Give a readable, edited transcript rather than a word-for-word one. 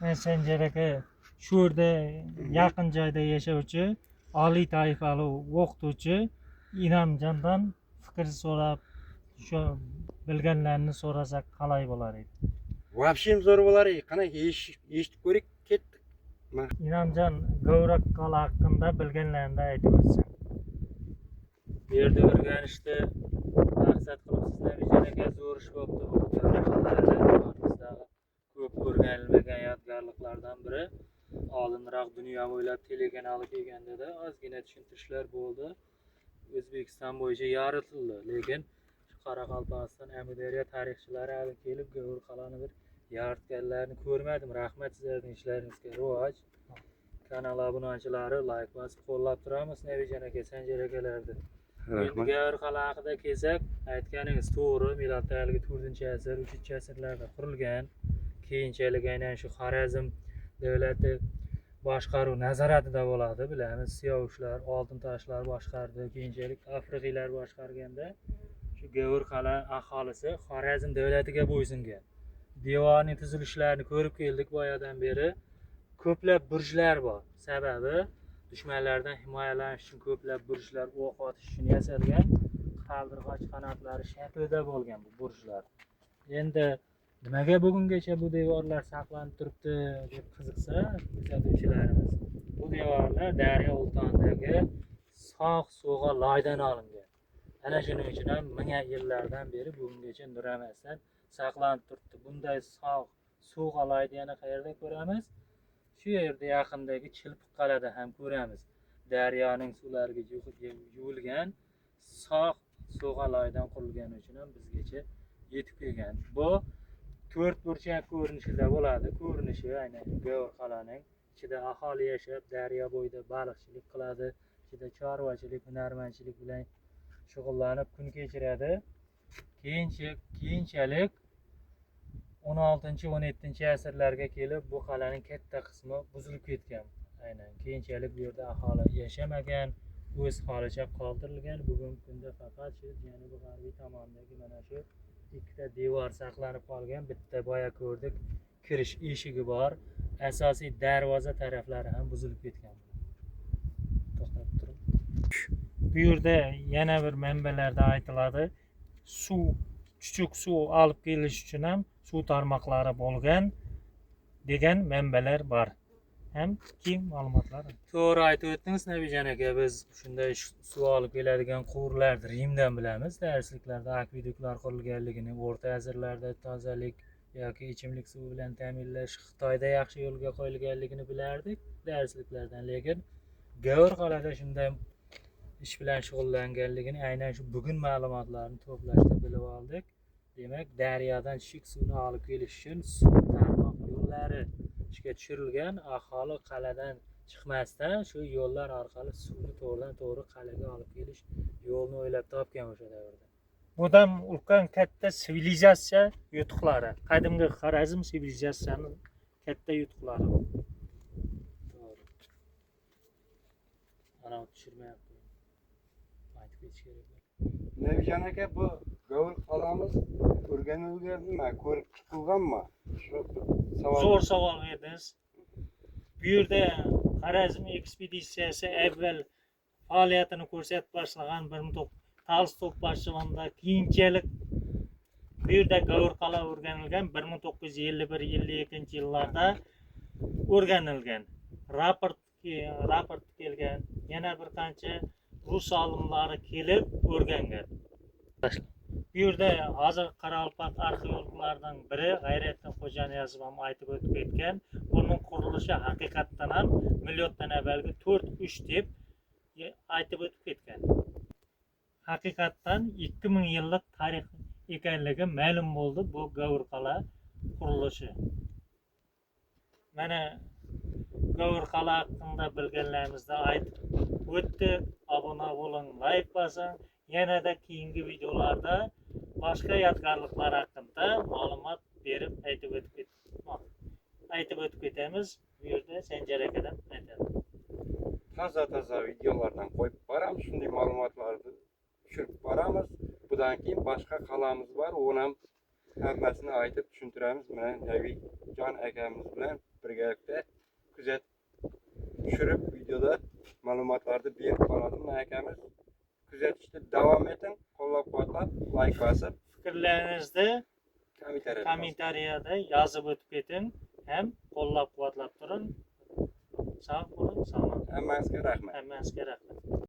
Men Sencereke şu yerda yaqin joyda yashovchi oliy toifali o'qituvchi Inomjondan fikr so'rab, shu bilganlarini so'rasak qalay bo'lar edi? Vapshim zo'r bo'lar edi. Qana eshitib ko'rik ketdik. Inomjon, G'ovrak qala haqida bilganlarini aytib o'tsan. Bu yerda o'rganishda maqsad qilib sizlar aka zo'r ish bo'libdi. Ko'p o'rganilmagan yodgorliklardan biri. Oldinroq dunyo bo'ylab telekanali kelganda ozgina tushuntirishlar bo'ldi. O'zbekiston bo'yicha yoritildi, lekin Qoraqalpog'iston Amudaryo tarixchilari hali kelib G'ovur qalani bir yoritganlarini ko'rmadim. Rahmat sizlarning ishlaringizga. Rivoj kanal obunachilari like bosib qo'llab turamiz. Nabijon aka, Sanjar akalarni. Endi G'ovur qala haqida kelsak, aytganingiz to'g'ri. Miloddagi 4-asr, 3-asrlarda qurilgan. Keyinchalik aynan shu Xorazm davlati boshqaruv nazoratida bo'ladi. Bilamiz, Siyovushlar, Oltin toshlar boshqardi, keyinchalik afriqiylar boshqarganda shu G'ovur qala aholisi Xorazm davlatiga bo'ysungan. Devorning tuzilishlarini ko'rib keldik boyadan beri. Ko'plab burjlar bor. Sababi dushmanlardan himoyalanish uchun ko'plab burjlar o'q otish uchun yasalgan. Qaldirg'och qanotlari shaklida bo'lgan bu burjlar. Endi nimaga bugungacha bu devorlar saqlanib turibdi deb qiziqsa kuzatuvchilarimiz, bu devorlar daryo o'ltonidagi sog' so'g'a loydan olingan. Ana shuning uchun ham ming yillardan beri bugungacha nuramasdan saqlanib turibdi. Bunday sog' so'g'a loyni yana qayerda ko'ramiz? Shu yerda yaqindagi Chilpiq qalada ham ko'ramiz. Daryoning suvlariga yuvilgan sog' so'g'a loydan qurilgani uchun ham bizgacha yetib kelgan. Bu 4 burchak ko'rinishida bo'ladi. Ko'rinishi aynan G'ovur qalaning ichida aholi yashab, daryo bo'yida baliqchilik qiladi, ichida chorvachilik, hunarmandchilik bilan shug'ullanib kun kechiradi. Keyinchalik 16-17-asrlarga kelib bu qal'aning katta qismi buzilib ketgan. Aynan keyinchalik bu yerda aholi yashamagan, o'z holicha qoldirilgan. Bugungi kunda faqat shu janubi g'arbiy tomondagi mana shu ikkita devor saqlanib qolgan. Bitta boya ko'rdik, kirish eshigi bor. Asosiy darvoza taraflari ham buzilib ketgan. To'xtab turing. Bu yerda yana bir manbalarda aytiladi, suv, chuchuk suv olib kelish uchun ham suv tarmoqlari bo'lgan degan manbalar bor. Ham keng ma'lumotlar. To'g'ri aytib o'tdingiz Nabijon aka. Biz shunday suv olib keladigan quvurlarni Rimdan bilamiz. Darsliklarda akveduklar qurilganligini, o'rta asrlarda tozalik yoki ichimlik suvi bilan ta'minlash Xitoyda yaxshi yo'lga qo'yilganligini bilardik darsliklardan. Lekin G'ovur qalada shunday ish bilan shug'ullanganligini aynan shu bugun ma'lumotlarni to'plashda bilib oldik. Demak, daryodan chuchuk suvni olib kelish uchun suv tarmoq yo'llari ishga tushirilgan. Aholi qal'adan chiqmasdan shu yo'llar orqali suvni to'g'ridan-to'g'ri qal'aga olib kelish yo'lini o'ylab topgan o'sha davrda. Budam ulkan katta sivilizatsiya yutuqlari. Qadimgi Xorazm sivilizatsiyasining katta yutuqlari. To'g'ri. Ana tushirmayapti. Aytib ketish kerak. Nabijon aka, bu G'ovur qalamiz o'rganilganmi, ko'rib chiqilganmi? Shu savol. Zo'r savol berdingiz. Bu yerda Xorazm ekspeditsiyasi avval faoliyatini ko'rsatib boshlagan 1900 boshlig'ida, keyinchalik bu yerda G'ovur qala o'rganilgan 1951-52 yillarda o'rganilgan. Raport kelgan, yana bir qancha rus olimlari kelib o'rgangan. Bu yerda hozir Qoraqalpoq arxeologlaridan biri G'ayretdin Xo'janiyazov ham aytib o'tib ketgan. Buning qurilishi haqiqatdan ham milliondan avvalgi 4-3 deb aytib o'tib ketgan. Haqiqatdan 2000 yillik tarix ekanligi ma'lum bo'ldi bu G'ovur qala qurilishi. Mana G'ovur qala haqida bilganlarimizni aytib o'tdik. Obuna bo'ling, like bosing. Yanada keyingi videolarda boshqa yodgorliklar haqida ma'lumot berib aytib o'tib ketamiz. Bu yerda Sanjar akadan aytadi. Toza videolardan qo'yib boramiz, shunday ma'lumotlarni tushirib boramiz. Bundan keyin boshqa qalamiz bor, uni ham hammasini aytib tushuntiramiz. Mana Nabiy Can akamiz bilan birgalikda kuzat tushirib videoda ma'lumotlarni berib qoladi. Akamiz kuzatishda davom eting, qo'llab-quvvatlab, like bosib, Fikrlarinizni kommentariyada kommentariyada yozib o'tib keting, ham qo'llab-quvvatlab turing. Sog' bo'ling, salomat. hammangizga rahmat. Hammangizga rahmat.